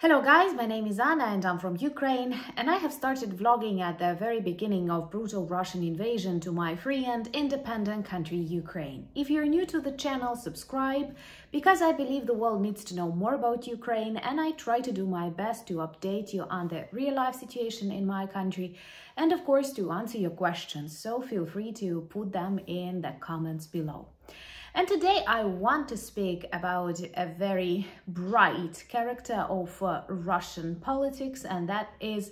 Hello guys, my name is Anna and I'm from Ukraine, and I have started vlogging at the very beginning of brutal Russian invasion to my free and independent country Ukraine. If you're new to the channel, subscribe, because I believe the world needs to know more about Ukraine, and I try to do my best to update you on the real-life situation in my country and of course to answer your questions, so feel free to put them in the comments below. And today I want to speak about a very bright character of Russian politics, and that is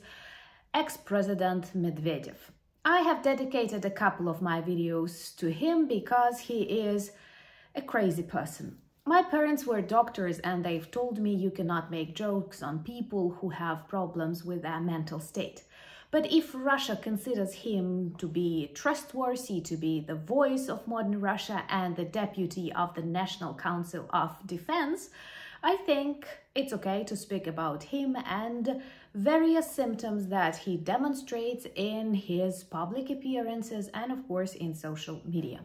ex-president Medvedev. I have dedicated a couple of my videos to him because he is a crazy person. My parents were doctors and they've told me you cannot make jokes on people who have problems with their mental state. But if Russia considers him to be trustworthy, to be the voice of modern Russia and the deputy of the National Council of Defense, I think it's okay to speak about him and various symptoms that he demonstrates in his public appearances and of course in social media.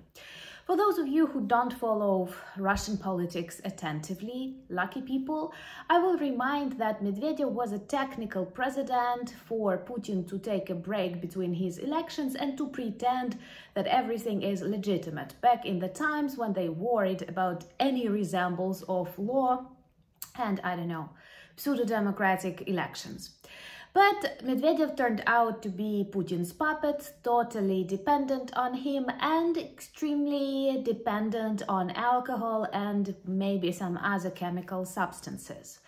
For those of you who don't follow Russian politics attentively, lucky people, I will remind that Medvedev was a technical president for Putin to take a break between his elections and to pretend that everything is legitimate, back in the times when they worried about any resemblance of law and, I don't know, pseudo-democratic elections. But Medvedev turned out to be Putin's puppet, totally dependent on him and extremely dependent on alcohol and maybe some other chemical substances.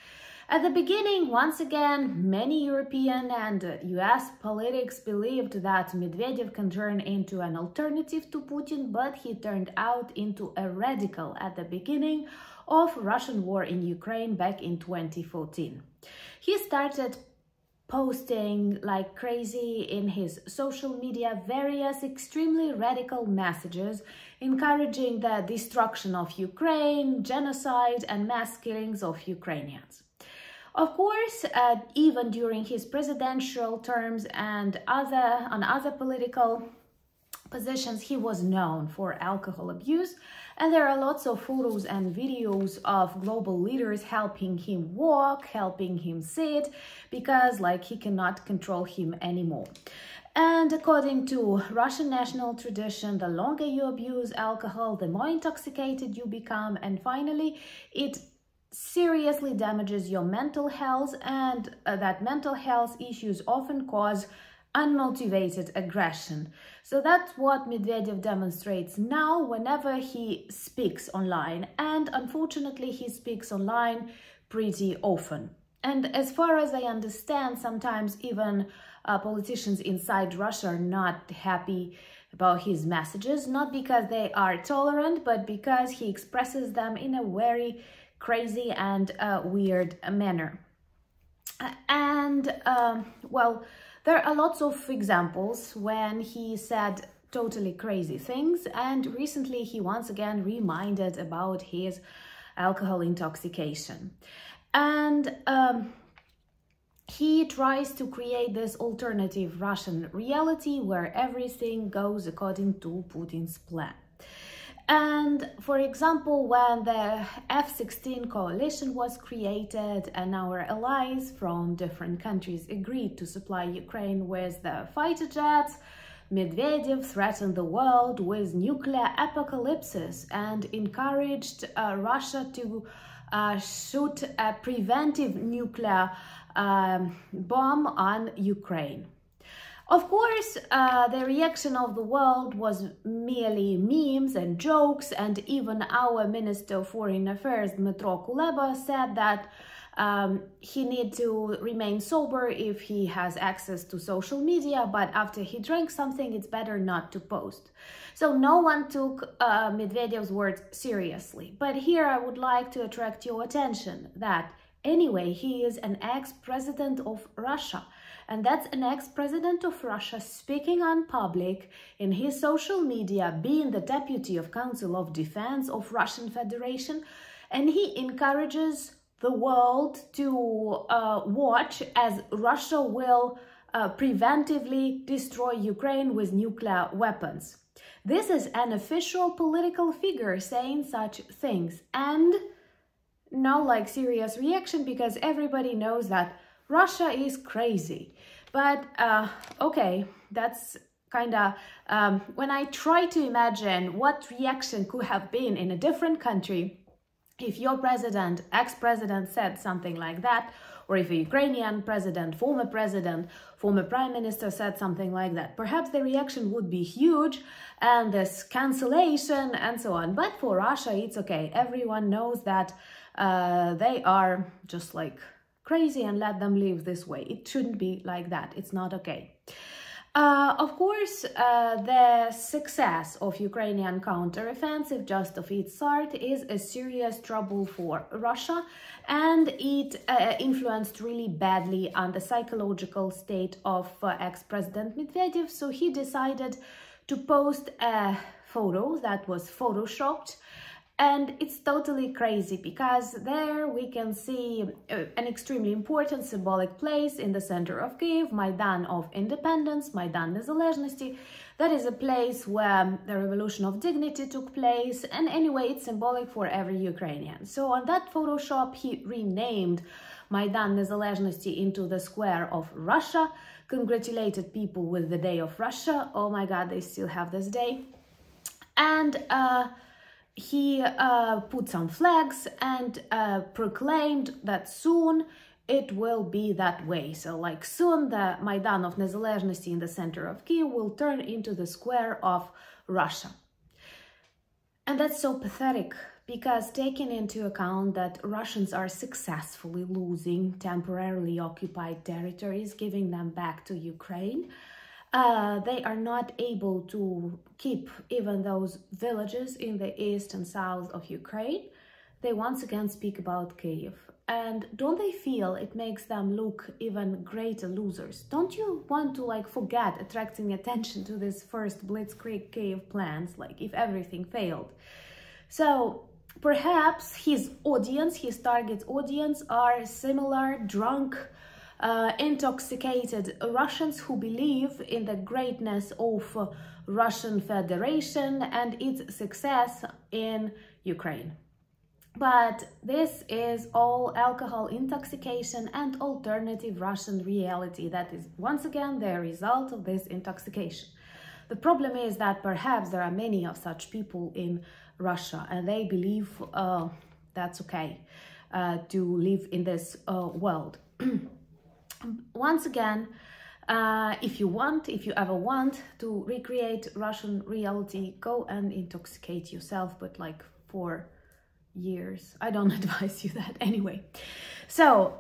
At the beginning, once again, many European and US politics believed that Medvedev can turn into an alternative to Putin, but he turned out into a radical at the beginning of Russian war in Ukraine back in 2014. He started posting like crazy in his social media various extremely radical messages encouraging the destruction of Ukraine, genocide and mass killings of Ukrainians. Of course, even during his presidential terms and on other political positions, he was known for alcohol abuse, and there are lots of photos and videos of global leaders helping him walk, helping him sit, because he cannot control him anymore. And according to Russian national tradition, the longer you abuse alcohol, the more intoxicated you become, and finally it seriously damages your mental health, and that mental health issues often cause unmotivated aggression. So that's what Medvedev demonstrates now whenever he speaks online, and unfortunately he speaks online pretty often. And as far as I understand, sometimes even politicians inside Russia are not happy about his messages, not because they are tolerant, but because he expresses them in a very crazy and weird manner. And well, there are lots of examples when he said totally crazy things, and recently he once again reminded about his alcohol intoxication. And he tries to create this alternative Russian reality where everything goes according to Putin's plan. And for example, when the F-16 coalition was created and our allies from different countries agreed to supply Ukraine with the fighter jets, Medvedev threatened the world with nuclear apocalypses and encouraged Russia to shoot a preventive nuclear bomb on Ukraine. Of course, the reaction of the world was merely memes and jokes, and even our Minister of Foreign Affairs, Dmytro Kuleba, said that he needs to remain sober if he has access to social media, but after he drank something, it's better not to post. So no one took Medvedev's words seriously. But here I would like to attract your attention that anyway, he is an ex-president of Russia. And that's an ex-president of Russia speaking on public in his social media, being the deputy of Council of Defense of Russian Federation. And he encourages the world to watch as Russia will preventively destroy Ukraine with nuclear weapons. This is an official political figure saying such things. And no like serious reaction because everybody knows that Russia is crazy. But okay, that's kind of when I try to imagine what reaction could have been in a different country if your president, ex-president said something like that, or if a Ukrainian president, former prime minister said something like that, perhaps the reaction would be huge and this cancellation and so on. But for Russia, it's okay. Everyone knows that they are just like crazy and let them live this way. It shouldn't be like that. It's not okay. Of course, the success of Ukrainian counteroffensive just of its start is a serious trouble for Russia, and it influenced really badly on the psychological state of ex-President Medvedev. So he decided to post a photo that was photoshopped. And it's totally crazy because there we can see an extremely important symbolic place in the center of Kyiv, Maidan of Independence, Maidan Nezalezhnosti. That is a place where the Revolution of Dignity took place, and anyway, it's symbolic for every Ukrainian. So on that Photoshop, he renamed Maidan Nezalezhnosti into the Square of Russia, congratulated people with the Day of Russia. Oh my God, they still have this day. And he put some flags and proclaimed that soon it will be that way. So like soon the Maidan of Nezalezhnosti in the center of Kyiv will turn into the Square of Russia. And that's so pathetic because taking into account that Russians are successfully losing temporarily occupied territories, giving them back to Ukraine, they are not able to keep even those villages in the east and south of Ukraine. They once again speak about Kyiv. And don't they feel it makes them look even greater losers? Don't you want to like forget attracting attention to this first Blitzkrieg Kyiv plans, like if everything failed? So perhaps his audience, his target audience are similar drunk, intoxicated Russians who believe in the greatness of Russian Federation and its success in Ukraine. But this is all alcohol intoxication and alternative Russian reality that is once again the result of this intoxication. The problem is that perhaps there are many of such people in Russia and they believe that's okay to live in this world. Once again, if you ever want to recreate Russian reality, go and intoxicate yourself, but like for years. I don't advise you that anyway. So,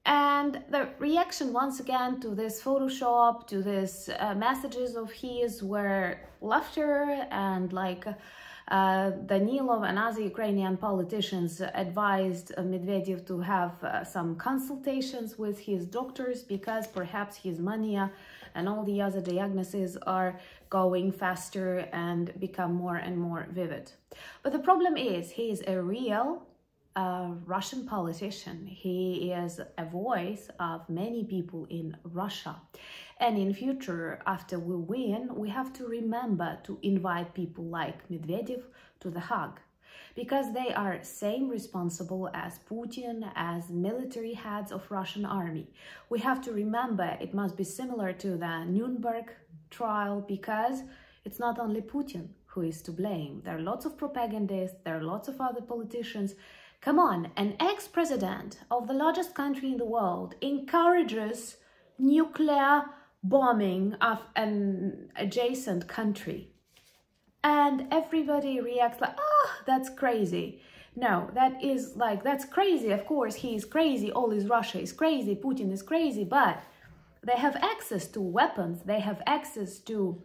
and the reaction once again to this Photoshop, to this messages of his were laughter and like Danilov and other Ukrainian politicians advised Medvedev to have some consultations with his doctors because perhaps his mania and all the other diagnoses are going faster and become more and more vivid. But the problem is he is a real Russian politician. He is a voice of many people in Russia. And in future, after we win, we have to remember to invite people like Medvedev to the Hague, because they are same responsible as Putin, as military heads of Russian army. We have to remember it must be similar to the Nuremberg trial, because it's not only Putin who is to blame. There are lots of propagandists, there are lots of other politicians. Come on, an ex-president of the largest country in the world encourages nuclear bombing of an adjacent country. And everybody reacts like, oh, that's crazy. No, that is like, that's crazy. Of course, he is crazy. All is Russia is crazy. Putin is crazy. But they have access to weapons. They have access to,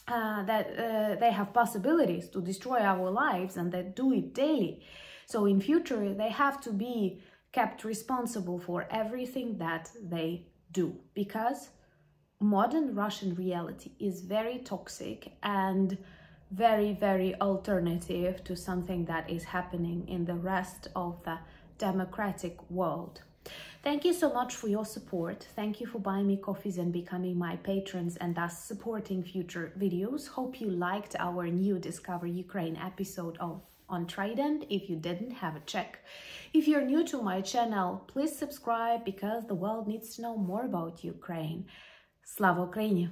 they have possibilities to destroy our lives, and they do it daily. So in future, they have to be kept responsible for everything that they do, because modern Russian reality is very toxic and very, very alternative to something that is happening in the rest of the democratic world. Thank you so much for your support. Thank you for buying me coffees and becoming my patrons and thus supporting future videos. Hope you liked our new Discover Ukraine episode of on Trident if you didn't have a check. If you're new to my channel, please subscribe because the world needs to know more about Ukraine. Slava Ukraini!